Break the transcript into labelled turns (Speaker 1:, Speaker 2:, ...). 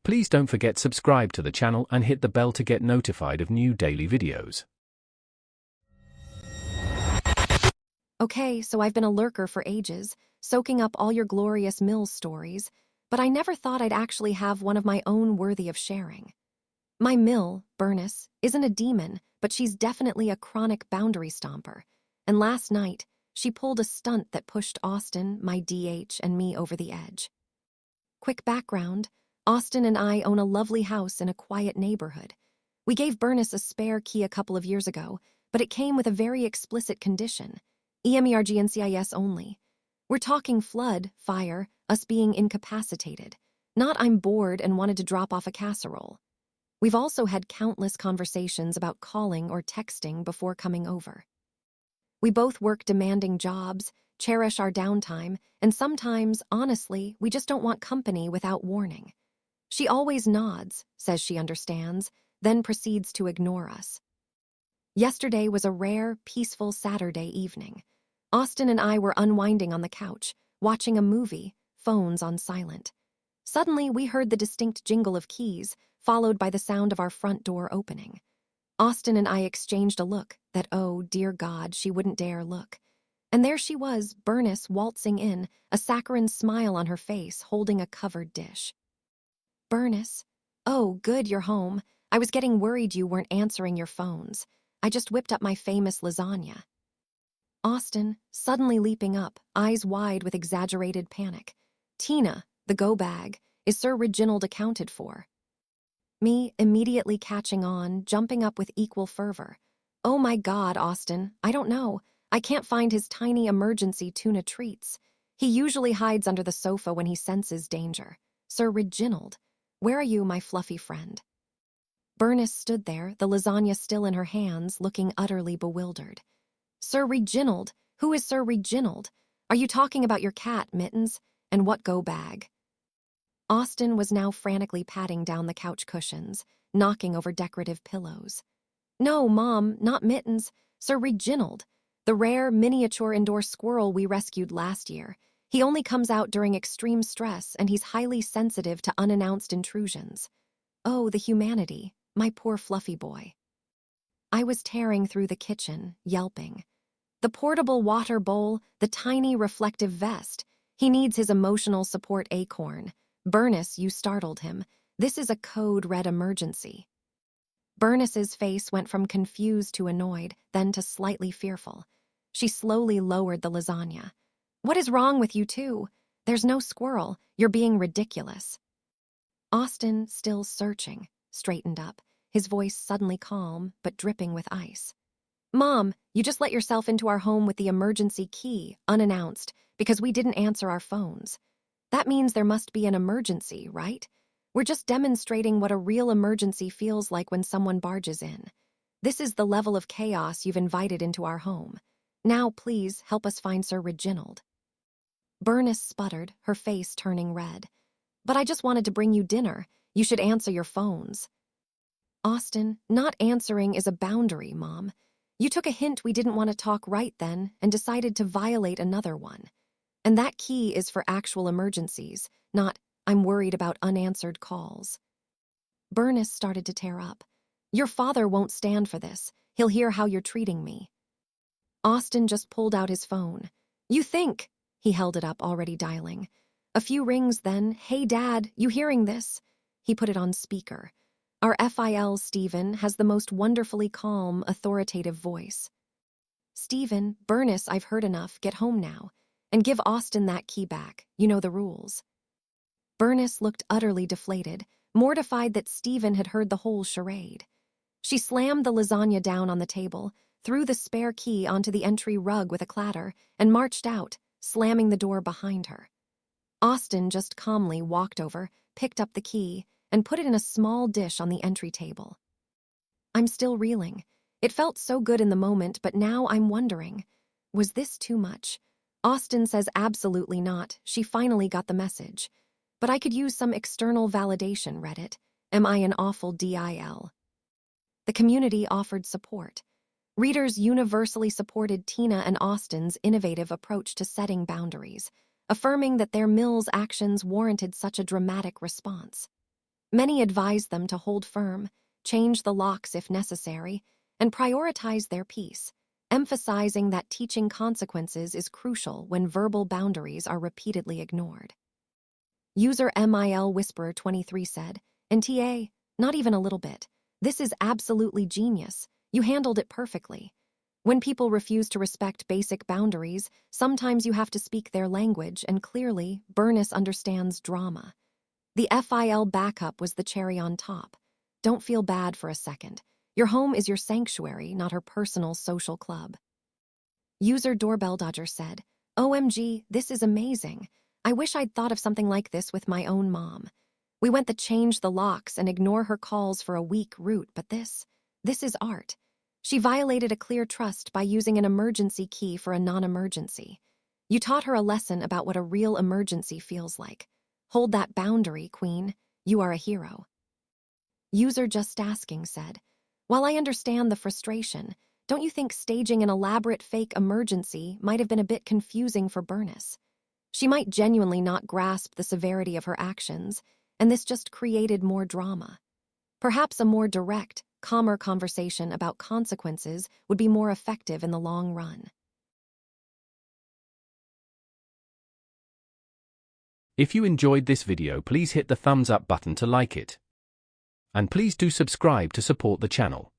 Speaker 1: Please don't forget subscribe to the channel and hit the bell to get notified of new daily videos.
Speaker 2: Okay, so I've been a lurker for ages, soaking up all your glorious Mills stories, but I never thought I'd actually have one of my own worthy of sharing. My Mill, Bernice, isn't a demon, but she's definitely a chronic boundary stomper. And last night, she pulled a stunt that pushed Austin, my DH, and me over the edge. Quick background, Austin and I own a lovely house in a quiet neighborhood. We gave Bernice a spare key a couple of years ago, but it came with a very explicit condition: emergencies only. We're talking flood, fire, us being incapacitated. Not I'm bored and wanted to drop off a casserole. We've also had countless conversations about calling or texting before coming over. We both work demanding jobs, cherish our downtime, and sometimes, honestly, we just don't want company without warning. She always nods, says she understands, then proceeds to ignore us. Yesterday was a rare, peaceful Saturday evening. Austin and I were unwinding on the couch, watching a movie, phones on silent. Suddenly, we heard the distinct jingle of keys, followed by the sound of our front door opening. Austin and I exchanged a look that, oh, dear God, she wouldn't dare look. And there she was, Bernice, waltzing in, a saccharine smile on her face, holding a covered dish. Bernice, oh, good, you're home. I was getting worried you weren't answering your phones. I just whipped up my famous lasagna. Austin, suddenly leaping up, eyes wide with exaggerated panic. Tina, the go-bag, is Sir Reginald accounted for? Me, immediately catching on, jumping up with equal fervor. Oh my God, Austin, I don't know. I can't find his tiny emergency tuna treats. He usually hides under the sofa when he senses danger. Sir Reginald, where are you, my fluffy friend? Bernice stood there, the lasagna still in her hands, looking utterly bewildered. Sir Reginald? Who is Sir Reginald? Are you talking about your cat, Mittens? And what go-bag? Austin was now frantically patting down the couch cushions, knocking over decorative pillows. No, Mom, not Mittens. Sir Reginald, the rare, miniature indoor squirrel we rescued last year. He only comes out during extreme stress, and he's highly sensitive to unannounced intrusions. Oh, the humanity, my poor fluffy boy. I was tearing through the kitchen, yelping. The portable water bowl, the tiny reflective vest. He needs his emotional support acorn. Bernice, you startled him. This is a code red emergency. Bernice's face went from confused to annoyed, then to slightly fearful. She slowly lowered the lasagna. What is wrong with you two? There's no squirrel. You're being ridiculous. Austin, still searching, straightened up, his voice suddenly calm but dripping with ice. Mom, you just let yourself into our home with the emergency key, unannounced, because we didn't answer our phones. That means there must be an emergency, right? We're just demonstrating what a real emergency feels like when someone barges in. This is the level of chaos you've invited into our home. Now, please, help us find Sir Reginald. Bernice sputtered, her face turning red. But I just wanted to bring you dinner. You should answer your phones. Austin, not answering is a boundary, Mom. You took a hint we didn't want to talk right then and decided to violate another one. And that key is for actual emergencies, not, I'm worried about unanswered calls. Bernice started to tear up. Your father won't stand for this. He'll hear how you're treating me. Austin just pulled out his phone. You think? He held it up, already dialing. A few rings then. Hey, Dad, you hearing this? He put it on speaker. Our FIL, Stephen, has the most wonderfully calm, authoritative voice. Stephen, Bernice, I've heard enough. Get home now. And give Austin that key back. You know the rules. Bernice looked utterly deflated, mortified that Stephen had heard the whole charade. She slammed the lasagna down on the table, threw the spare key onto the entry rug with a clatter, and marched out, slamming the door behind her. Austin just calmly walked over, picked up the key, and put it in a small dish on the entry table. I'm still reeling. It felt so good in the moment, but now I'm wondering, was this too much? Austin says absolutely not. She finally got the message. But I could use some external validation, Reddit. Am I an awful DIL? The community offered support. Readers universally supported Tina and Austin's innovative approach to setting boundaries, affirming that their Mills actions warranted such a dramatic response. Many advise them to hold firm, change the locks if necessary, and prioritize their peace, emphasizing that teaching consequences is crucial when verbal boundaries are repeatedly ignored. User MIL Whisperer 23 said, "NTA, not even a little bit. This is absolutely genius. You handled it perfectly. When people refuse to respect basic boundaries, sometimes you have to speak their language, and clearly, Bernice understands drama." The FIL backup was the cherry on top. Don't feel bad for a second. Your home is your sanctuary, not her personal social club. User Doorbell Dodger said, "OMG, this is amazing. I wish I'd thought of something like this with my own mom. We went the change the locks and ignore her calls for a week route, but this is art. She violated a clear trust by using an emergency key for a non-emergency. You taught her a lesson about what a real emergency feels like. Hold that boundary, Queen. You are a hero." User Just Asking said, "While I understand the frustration, don't you think staging an elaborate fake emergency might have been a bit confusing for Bernice? She might genuinely not grasp the severity of her actions, and this just created more drama. Perhaps a more direct, calmer conversation about consequences would be more effective in the long run."
Speaker 1: If you enjoyed this video, please hit the thumbs up button to like it. And please do subscribe to support the channel.